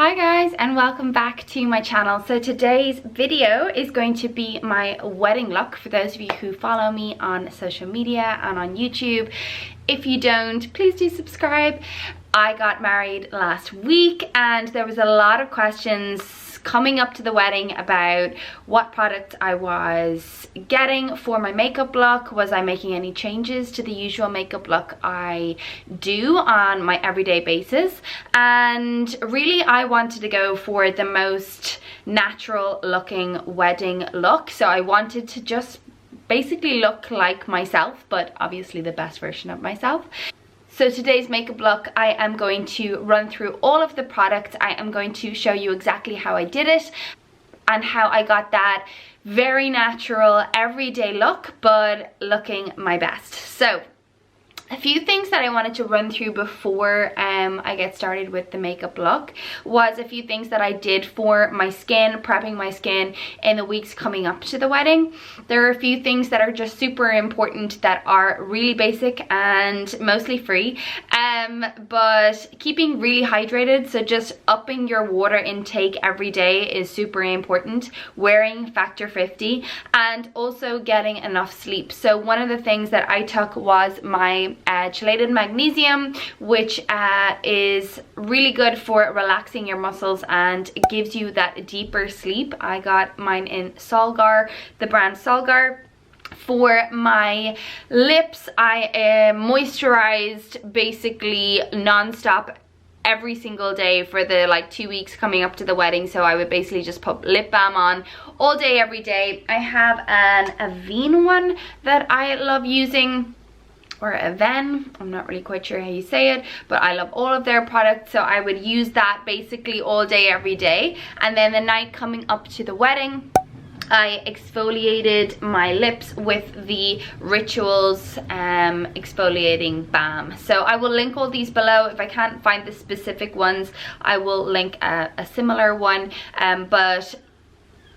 Hi guys, and welcome back to my channel. So today's video is going to be my wedding look for those of you who follow me on social media and on YouTube. If you don't, please do subscribe. I got married last week and there was a lot of questions coming up to the wedding about what product I was getting for my makeup look. Was I making any changes to the usual makeup look I do on my everyday basis? And really I wanted to go for the most natural looking wedding look. So I wanted to just basically look like myself, but obviously the best version of myself. So today's makeup look, I am going to run through all of the products. I am going to show you exactly how I did it and how I got that very natural everyday look, but looking my best. So a few things that I wanted to run through before I get started with the makeup look was a few things that I did for my skin, prepping my skin in the weeks coming up to the wedding. There are a few things that are just super important that are really basic and mostly free, but keeping really hydrated, so just upping your water intake every day is super important. Wearing factor 50 and also getting enough sleep. So one of the things that I took was my chelated magnesium, which is really good for relaxing your muscles and it gives you that deeper sleep. I got mine in Solgar, the brand Solgar. For my lips, I moisturized basically non-stop every single day for the like 2 weeks coming up to the wedding. So I would basically just put lip balm on all day every day. I have an Avene one that I love using, or Avene, I'm not really quite sure how you say it, but I love all of their products, so I would use that basically all day every day. And then the night coming up to the wedding, I exfoliated my lips with the Rituals exfoliating balm. So I will link all these below. If I can't find the specific ones, I will link a similar one, but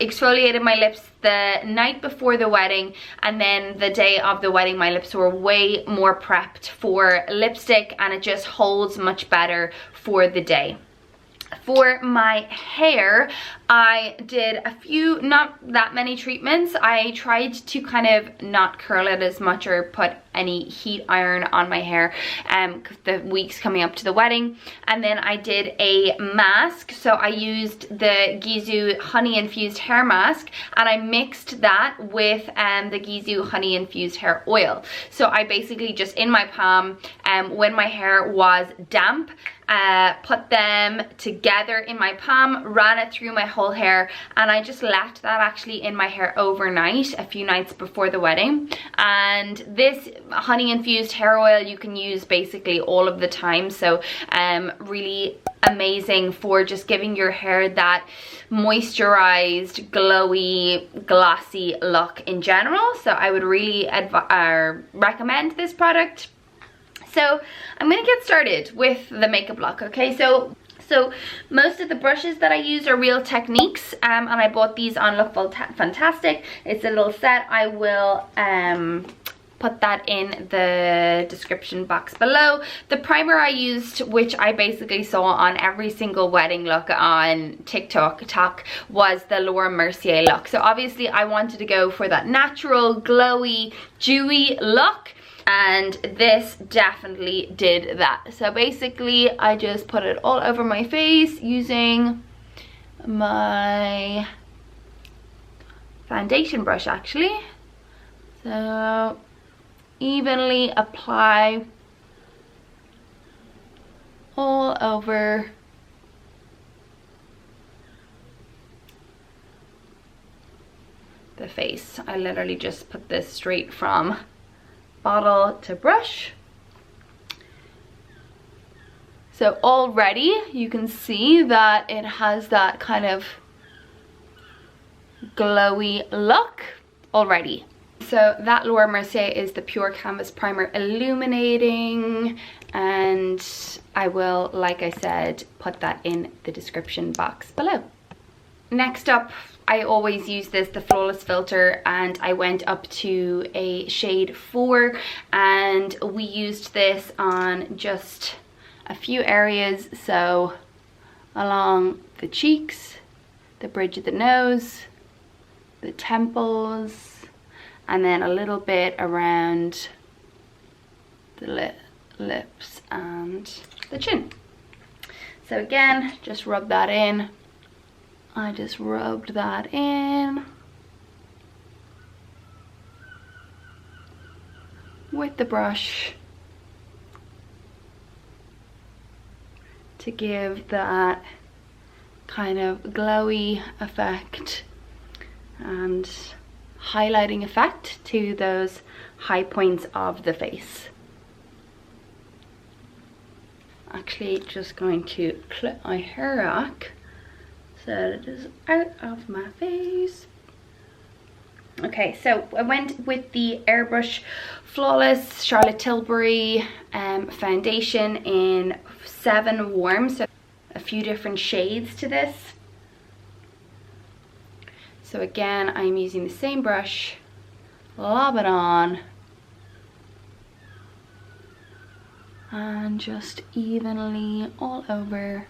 exfoliated my lips the night before the wedding, and then the day of the wedding my lips were way more prepped for lipstick and it just holds much better for the day. For my hair, I did a few, not that many treatments. I tried to kind of not curl it as much or put any heat iron on my hair the weeks coming up to the wedding. And then I did a mask. So I used the Gizu honey infused hair mask and I mixed that with the Gizu honey infused hair oil. So I basically just in my palm, when my hair was damp, put them together in my palm, ran it through my whole hair, and I just left that actually in my hair overnight, a few nights before the wedding. And this honey infused hair oil you can use basically all of the time, so really amazing for just giving your hair that moisturized, glowy, glossy look in general. So I would really recommend this product. So I'm gonna get started with the makeup look, okay? So most of the brushes that I use are Real Techniques, and I bought these on Look Fantastic. It's a little set. I will put that in the description box below. The primer I used, which I basically saw on every single wedding look on TikTok, was the Laura Mercier look. So obviously I wanted to go for that natural, glowy, dewy look, and this definitely did that. So basically I just put it all over my face using my foundation brush actually. So evenly apply all over the face. I literally just put this straight from bottle to brush. So already you can see that it has that kind of glowy look already. So that Laura Mercier is the Pure Canvas Primer Illuminating, and I will, like I said, put that in the description box below. Next up, I always use this, the Flawless Filter, and I went up to a shade 4 and we used this on just a few areas, so along the cheeks, the bridge of the nose, the temples, and then a little bit around the lips and the chin. So again, just rub that in. I just rubbed that in with the brush to give that kind of glowy effect and highlighting effect to those high points of the face. Actually just going to clip my hair back so it is out of my face. Okay, so I went with the Airbrush Flawless Charlotte Tilbury foundation in 7 Warm, so a few different shades to this. So again, I'm using the same brush, lob it on, and just evenly all over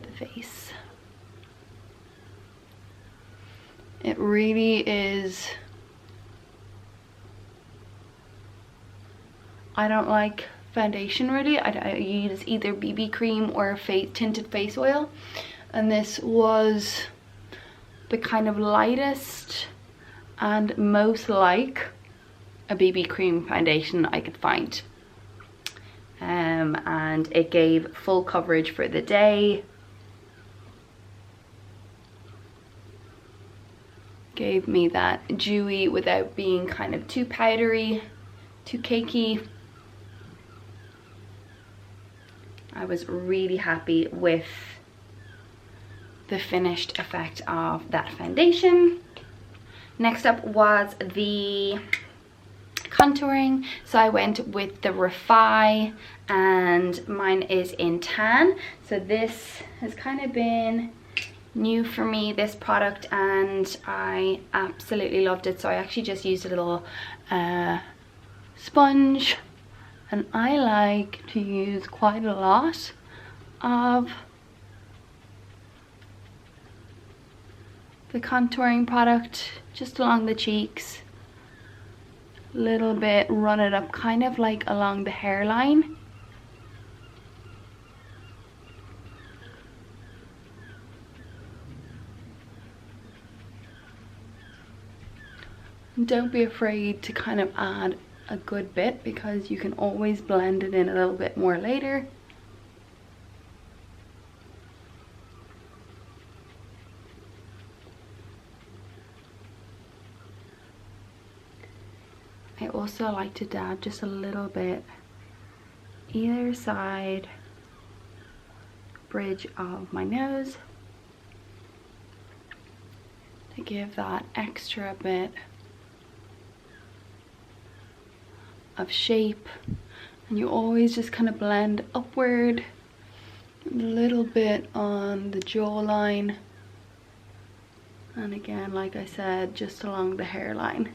the face. It really is, I don't like foundation really. I use either BB cream or tinted face oil, and this was the kind of lightest and most like a BB cream foundation I could find. And it gave full coverage for the day. Gave me that dewy without being kind of too powdery, too cakey. I was really happy with the finished effect of that foundation. Next up was the contouring. So I went with the Refi, and mine is in tan. So this has kind of been new for me, this product, and I absolutely loved it. So I actually just used a little sponge, and I like to use quite a lot of the contouring product just along the cheeks, a little bit, run it up kind of like along the hairline. Don't be afraid to kind of add a good bit, because you can always blend it in a little bit more later. I also like to dab just a little bit either side bridge of my nose to give that extra bit of shape. And you always just kind of blend upward, a little bit on the jawline, and again, like I said, just along the hairline.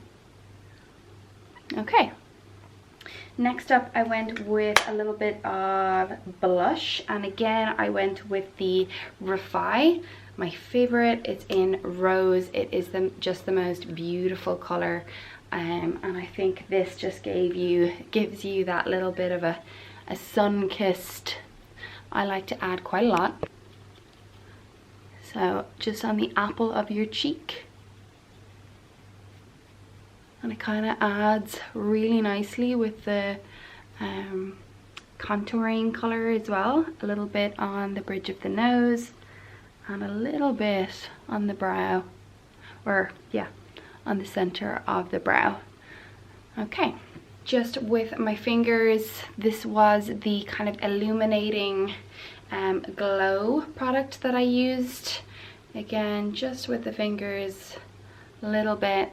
Okay, next up I went with a little bit of blush, and again I went with the Refi, my favorite. It's in Rose. It is just the most beautiful color. And I think this just gives you that little bit of a sun-kissed. I like to add quite a lot. So just on the apple of your cheek. And it kind of adds really nicely with the contouring color as well. A little bit on the bridge of the nose and a little bit on the brow, or yeah, on the center of the brow. Okay, just with my fingers, this was the kind of illuminating glow product that I used. Again, just with the fingers, a little bit.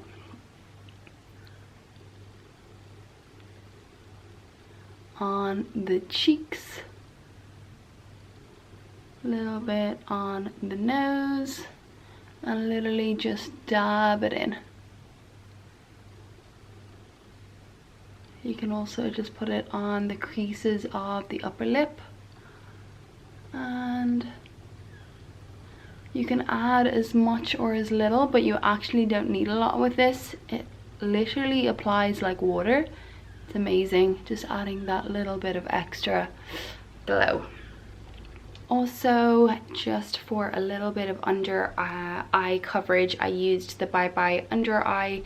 On the cheeks, a little bit on the nose, and literally just dab it in. You can also just put it on the creases of the upper lip, and you can add as much or as little, but you actually don't need a lot with this. It literally applies like water. It's amazing, just adding that little bit of extra glow. Also, just for a little bit of under eye coverage, I used the Bye Bye Under Eye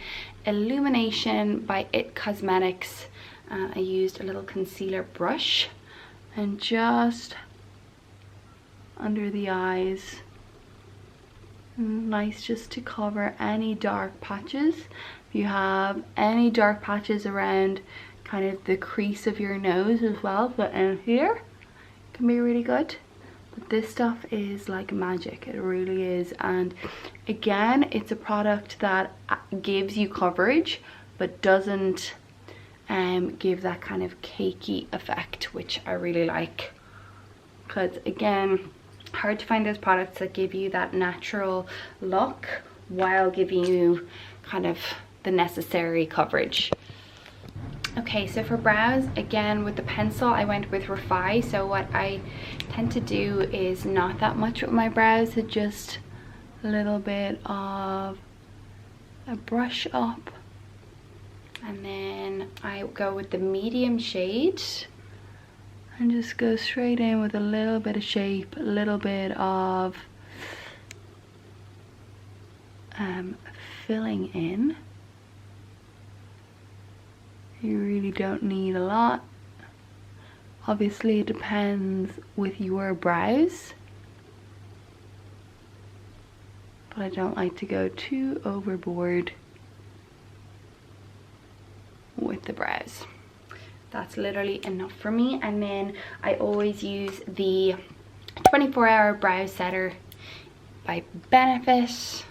Illumination by It Cosmetics. I used a little concealer brush and just under the eyes. Nice just to cover any dark patches. If you have any dark patches around kind of the crease of your nose as well, but in here can be really good. But this stuff is like magic, it really is. And again, it's a product that gives you coverage but doesn't give that kind of cakey effect, which I really like, because again, hard to find those products that give you that natural look while giving you kind of the necessary coverage. Okay, so for brows, again with the pencil I went with Refi. So what I tend to do is not that much with my brows, so just a little bit of a brush up, and then I go with the medium shade and just go straight in with a little bit of shape, a little bit of filling in. You really don't need a lot. Obviously it depends with your brows, but I don't like to go too overboard with the brows. That's literally enough for me. And then I always use the 24-hour brow setter by Benefit,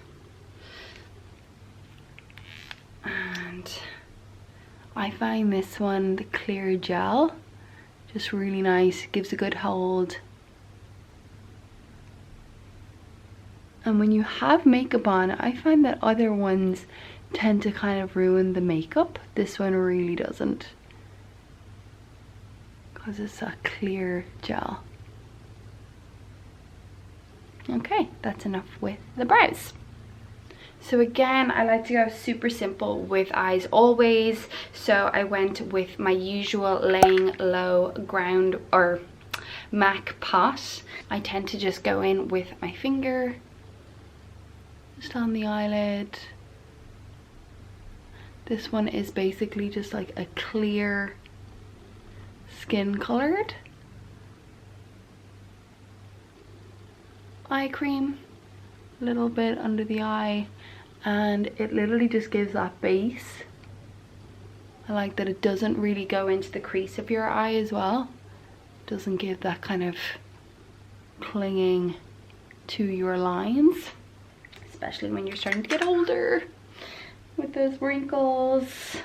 and I find this one, the clear gel, just really nice, gives a good hold. And when you have makeup on, I find that other ones tend to kind of ruin the makeup. This one really doesn't, because it's a clear gel. Okay, that's enough with the brows. So again, I like to go super simple with eyes always. So I went with my usual laying low ground or MAC pot. I tend to just go in with my finger, just on the eyelid. This one is basically just like a clear skin colored eye cream, a little bit under the eye, and it literally just gives that base. I like that it doesn't really go into the crease of your eye as well. It doesn't give that kind of clinging to your lines, especially when you're starting to get older with those wrinkles.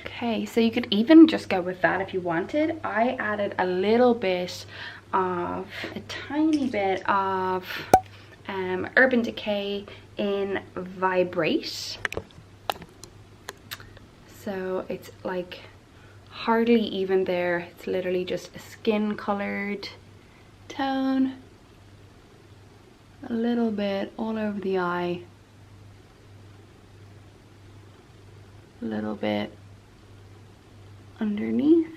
Okay, so you could even just go with that if you wanted. I added a little bit of, a tiny bit of Urban Decay in Vibrate. So it's like hardly even there. It's literally just a skin colored tone. A little bit all over the eye. A little bit underneath.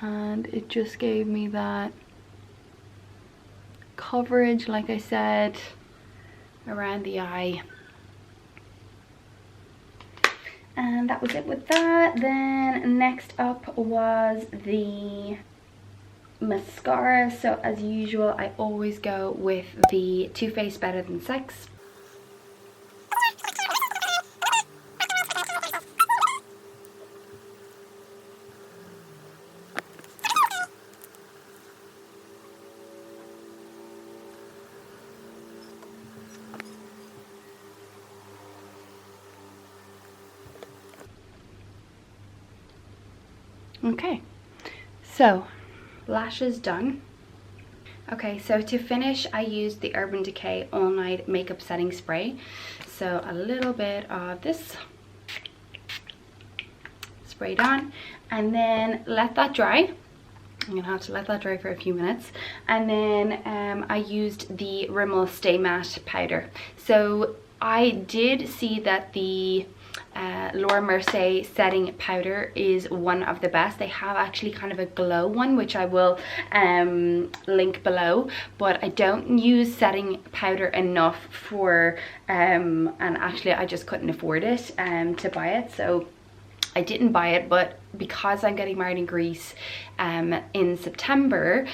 And it just gave me that coverage, like I said, around the eye. And that was it with that. Then next up was the mascara. So as usual, I always go with the Too Faced Better Than Sex. Okay, so lashes done. Okay, so to finish, I used the Urban Decay All Night Makeup Setting Spray. So a little bit of this sprayed on, and then let that dry. I'm gonna have to let that dry for a few minutes. And then I used the Rimmel Stay Matte powder. So I did see that the Laura Mercier setting powder is one of the best. They have actually kind of a glow one, which I will link below, but I don't use setting powder enough for and actually I just couldn't afford it to buy it, so I didn't buy it. But because I'm getting married in Greece in September,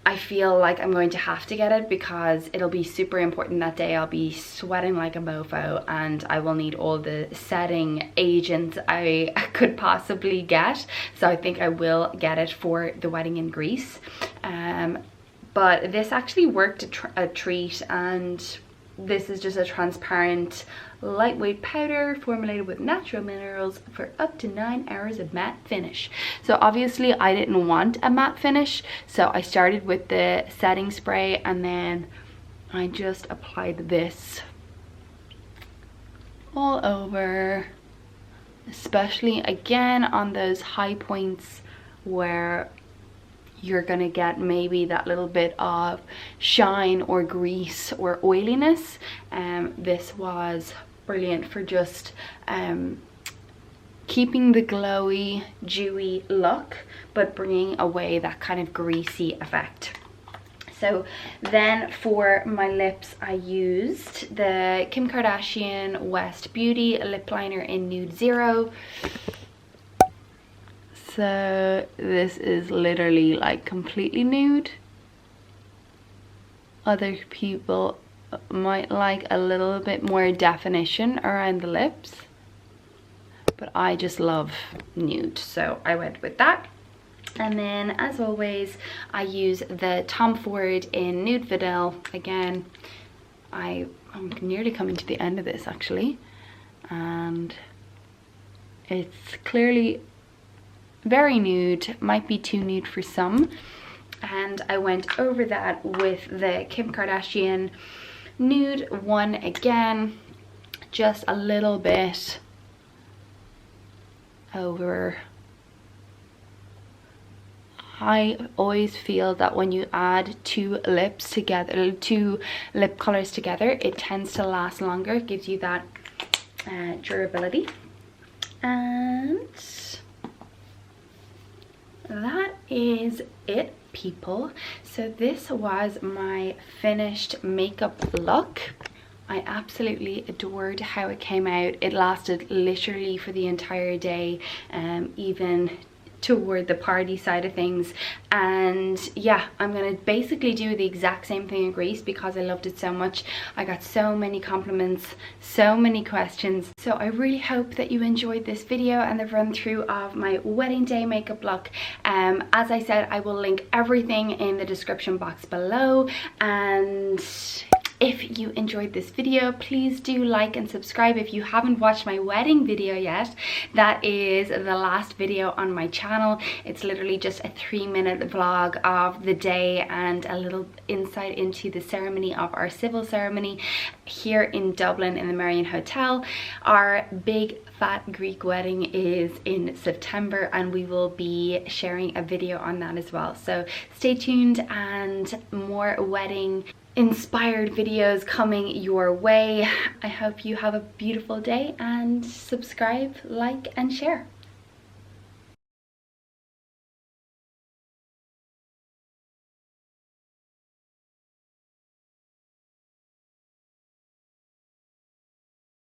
I feel like I'm going to have to get it because it'll be super important that day. I'll be sweating like a mofo and I will need all the setting agents I could possibly get. So I think I will get it for the wedding in Greece. But this actually worked a treat, and this is just a transparent lightweight powder formulated with natural minerals for up to 9 hours of matte finish. So obviously I didn't want a matte finish, so I started with the setting spray and then I just applied this all over, especially again on those high points where you're gonna get maybe that little bit of shine or grease or oiliness. This was brilliant for just keeping the glowy, dewy look, but bringing away that kind of greasy effect. So then for my lips, I used the Kim Kardashian West Beauty lip liner in Nude Zero. So this is literally like completely nude. Other people might like a little bit more definition around the lips, but I just love nude, so I went with that. And then as always, I use the Tom Ford in Nude Vidal. Again, I'm nearly coming to the end of this actually, and it's clearly very nude, might be too nude for some, and I went over that with the Kim Kardashian Nude one again, just a little bit over. I always feel that when you add two lips together, two lip colors together, it tends to last longer. It gives you that durability. And that is it, people. So this was my finished makeup look. I absolutely adored how it came out. It lasted literally for the entire day, even toward the party side of things. And yeah, I'm gonna basically do the exact same thing in Greece because I loved it so much. I got so many compliments, so many questions. So I really hope that you enjoyed this video and the run through of my wedding day makeup look. As I said, I will link everything in the description box below, and if you enjoyed this video, please do like and subscribe. If you haven't watched my wedding video yet, that is the last video on my channel. It's literally just a 3-minute vlog of the day and a little insight into the ceremony of our civil ceremony here in Dublin in the Marriott Hotel. Our big fat Greek wedding is in September, and we will be sharing a video on that as well. So stay tuned, and more wedding inspired videos coming your way. I hope you have a beautiful day, and subscribe, like, and share.